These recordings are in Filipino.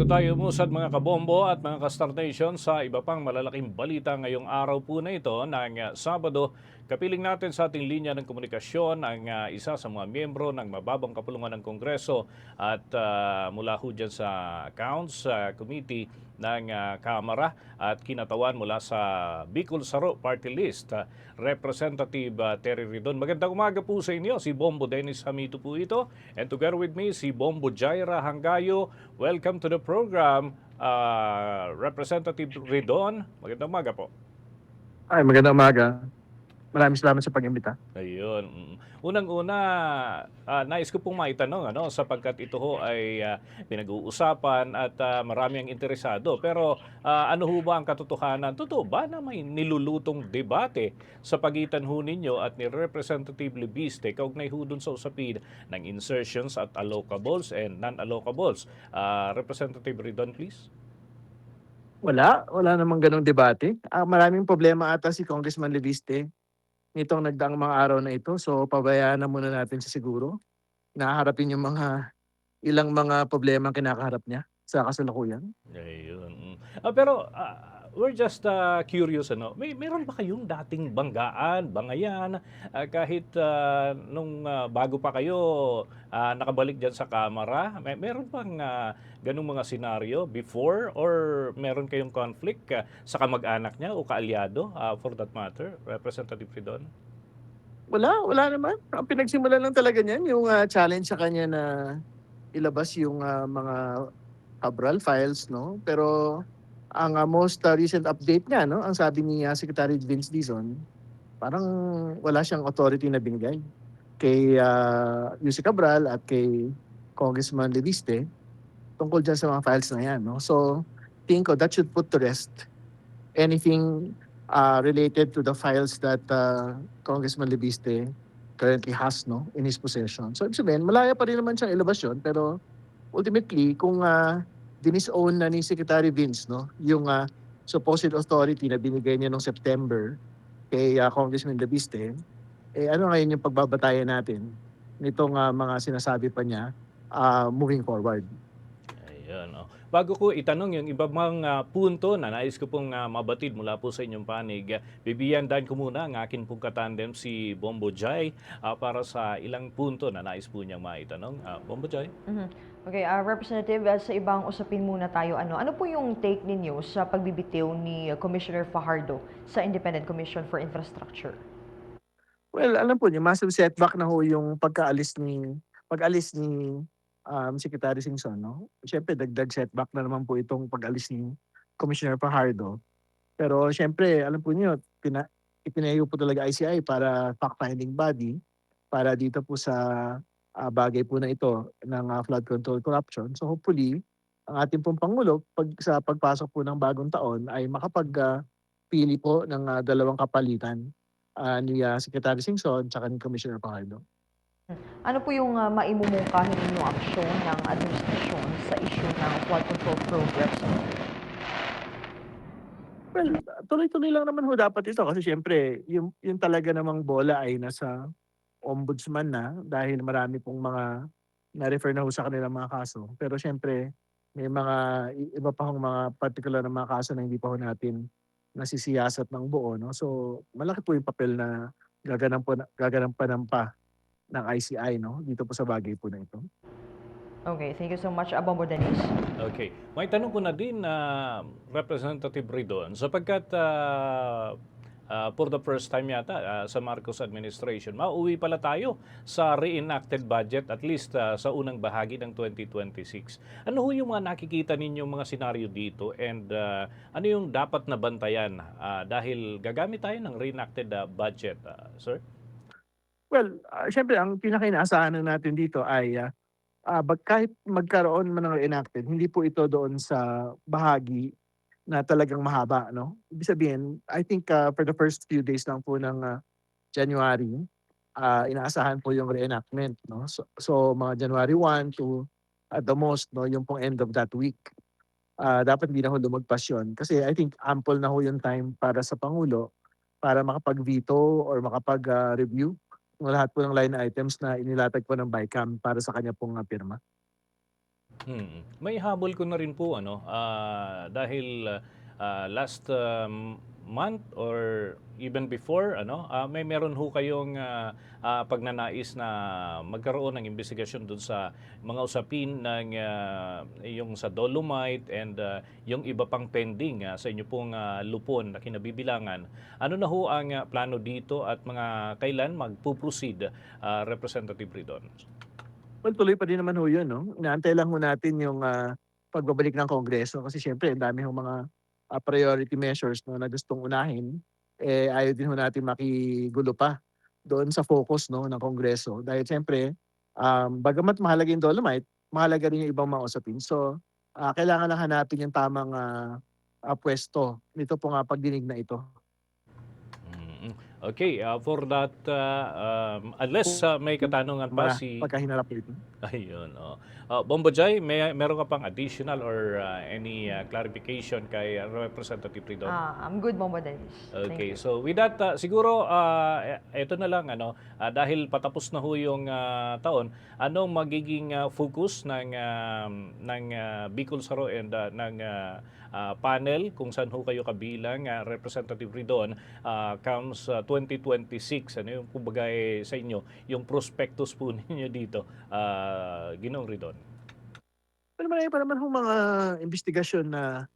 Bago tayo umusad mga kabombo at mga ka-Star Nation sa iba pang malalaking balita ngayong araw po na ito ng Sabado, kapiling natin sa ating linya ng komunikasyon ang isa sa mga miyembro ng mababang kapulungan ng Kongreso at mula ho dyan sa Accounts Committee ng Kamara at kinatawan mula sa Bicol Saro Party List, Representative Terry Ridon. Magandang umaga po sa inyo, si Bombo Dennis Hamito po ito, and together with me si Bombo Jaira Hangayo. Welcome to the program, Representative Ridon. Magandang umaga po. Ay, magandang umaga. Maraming salamat sa pag-imbita. Ayun. Unang-una, nais ko pong maitanong, sapagkat ito ho ay pinag-uusapan at marami ang interesado. Pero ano ho ba ang katotohanan? Totoo ba na may nilulutong debate sa pagitan ho ninyo at ni Representative Libiste kaugnay ho dun sa usapin ng insertions at allocables and non-allocables? Representative Ridon, please. Wala namang gano'ng debate. Maraming problema ata si Congressman Leviste nitong nagdaang mga araw na ito. So, pabayaan na muna natin siya siguro na harapin yung ilang mga problema ang kinakaharap niya sa kasalukuyan. Ayun. Pero we're just curious, meron ba kayong dating banggaan, bangayan, kahit nung bago pa kayo nakabalik diyan sa Kamara? Meron bang ganung mga senaryo before or meron kayong conflict sa kamag-anak niya o kaalyado for that matter, Representative Fridon? Wala naman. Ang pinagsimulan lang talaga niyan yung challenge sa kanya na ilabas yung mga Cabral files, no? Pero ang most recent update niya, no, ang sabi ni Secretary Vince Dizon, parang wala siyang authority na binigay kay Yussi Cabral at kay Congressman Leviste tungkol dyan sa mga files na yan. No? So, tingin ko that should put to rest anything related to the files that Congressman Leviste currently has, no, in his possession. So, ibig sabihin, malaya pa rin naman siyang ilabas yun, pero ultimately, kung dinisown na ni Secretary Vince, no, yung supposed authority na binigay niya noong September kay Congressman Leviste, ano ngayon yung pagbabatayan natin nitong mga sinasabi pa niya moving forward. Ayan, oh. Bago ko itanong yung iba mang punto na nais ko pong mabatid mula po sa inyong panig, bibiyandan ko muna ang akin pong katandem si Bombo Jai para sa ilang punto na nais po niyang maitanong. Bombo Jai? Mhm. Okay, Representative, sa ibang usapin muna tayo. Ano po yung take ninyo sa pagbibitiw ni Commissioner Fajardo sa Independent Commission for Infrastructure? Well, alam po niyo, massive setback na ho yung pag-alis ni Secretary Singson, no? Siyempre, dagdag setback na naman po itong pag-alis ni Commissioner Fajardo. Pero siyempre, alam po niyo, ipinayo po talaga ICI para fact-finding body para dito po sa bagay po na ito ng flood control corruption. So hopefully, ang ating pong Pangulo sa pagpasok po ng bagong taon ay pili po ng dalawang kapalitan ni Secretary Singson at ni Commissioner Fajardo. Ano po yung maimumungkahin ninyong aksyon ng administrasyon sa issue ng flood control programs? Well, tuloy-tuloy lang naman ho dapat ito kasi siyempre yung talaga namang bola ay nasa ombudsman na dahil marami pong mga na-refer na ho sa kanilang mga kaso. Pero siyempre may mga iba pa hong mga particular na mga kaso na hindi pa ho natin nasisiyasat ng buo, no? So malaki po yung papel na gaganampanan pa ng ICI, no, dito po sa bagay po na ito. Okay, thank you so much, Bombo Denise. Okay. May tanong ko na din, Representative Ridon, sapagkat for the first time yata sa Marcos administration, mauwi pala tayo sa reenacted budget at least sa unang bahagi ng 2026. Ano ho yung mga nakikita ninyong mga senaryo dito and ano yung dapat na bantayan dahil gagamit tayo ng reenacted budget, sir? Well, siyempre ang pinaka-inaasahan na natin dito ay kahit magkaroon man ng enacted, hindi po ito doon sa bahagi na talagang mahaba, no? Ibig sabihin, I think for the first few days lang po ng January, inaasahan po yung reenactment, no? So mga January 1 to at the most, no, yung pong end of that week. Dapat hindi na ho lumagpas yun. Kasi I think ample na ho yung time para sa Pangulo para makapag-veto or makapag-review ng lahat po ng line items na inilatag po ng BICAM para sa kanya pong pirma. May habol ko na rin po dahil last month or even before meron ho kayong pagnanais na magkaroon ng investigasyon dun sa mga usapin ng yung sa Dolomite and yung iba pang pending sa inyo pong lupon na kinabibilangan. Ano na ho ang plano dito at mga kailan magpo-proceed, Representative Ridon? Well, tuloy pa din naman ho yun, no? Inaantay lang ho natin yung pagbabalik ng Kongreso kasi siyempre ang dami hong mga priority measures no, na gustong unahin. Ayaw din ho natin makigulo pa doon sa focus no, ng Kongreso. Dahil siyempre, bagamat mahalaga yung Dolomite, mahalaga rin yung ibang mga usapin. So, kailangan lang hanapin yung tamang pwesto nito pong pagdinig na ito. Mm. Okay, for that, unless may katanungan pa si... Pagkahinarap po ito. Ayun, Bombo Jai, meron ka pang additional or any clarification kay Representative Ridon? I'm good, Bombo Dennis. Thank Okay, you. so with that, siguro ito na lang dahil patapos na ho yung taon, anong magiging focus ng Bicol Saro and ng panel kung saan ho kayo kabilang Representative Ridon comes 2026, ano yung kumbaga sa inyo, yung prospectus po ninyo dito, Ginoong Ridon? Pero marami pa naman hong mga investigasyon na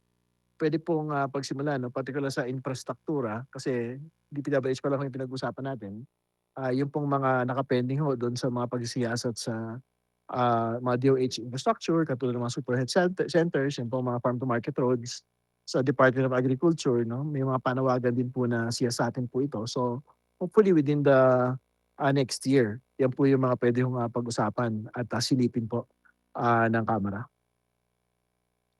pwede pong pagsimula, no? Particular sa infrastruktura, kasi DPWH pa lang yung pinag-usapan natin. Yung pong mga nakapending ho doon sa mga pagsisiyasat sa mga DOH infrastructure, katulad ng mga superhead centers, yung pong mga farm-to-market roads, sa Department of Agriculture, no? May mga panawagan din po na siyasatin po ito. So, hopefully within the next year, yan po yung mga pwede hong pag-usapan at silipin po ng Kamara.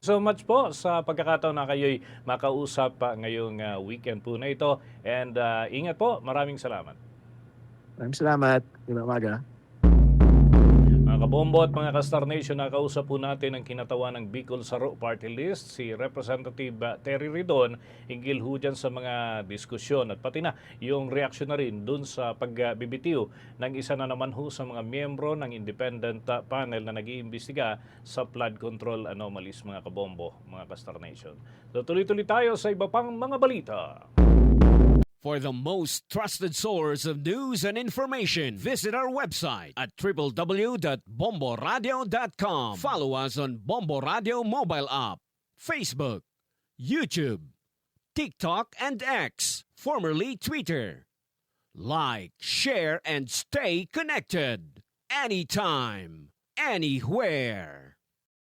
So much po sa pagkakataon na kayo'y makausap ngayong weekend po na ito. And ingat po. Maraming salamat. Maraming salamat. Magandang umaga. Mga kabombo at mga ka-Star Nation, nakausap po natin ang kinatawan ng Bicol Saro Party List, si Representative Terry Ridon, hinggil ho dyan sa mga diskusyon at pati na yung reaksyon na rin dun sa pagbibitiw ng isa na naman ho sa mga miyembro ng independent panel na nag-iimbestiga sa flood control anomalies, mga kabombo, mga ka-Star Nation. So tuloy-tuloy tayo sa iba pang mga balita. For the most trusted source of news and information, visit our website at www.bomboradio.com. Follow us on Bombo Radio mobile app, Facebook, YouTube, TikTok, and X, formerly Twitter. Like, share, and stay connected. Anytime, anywhere.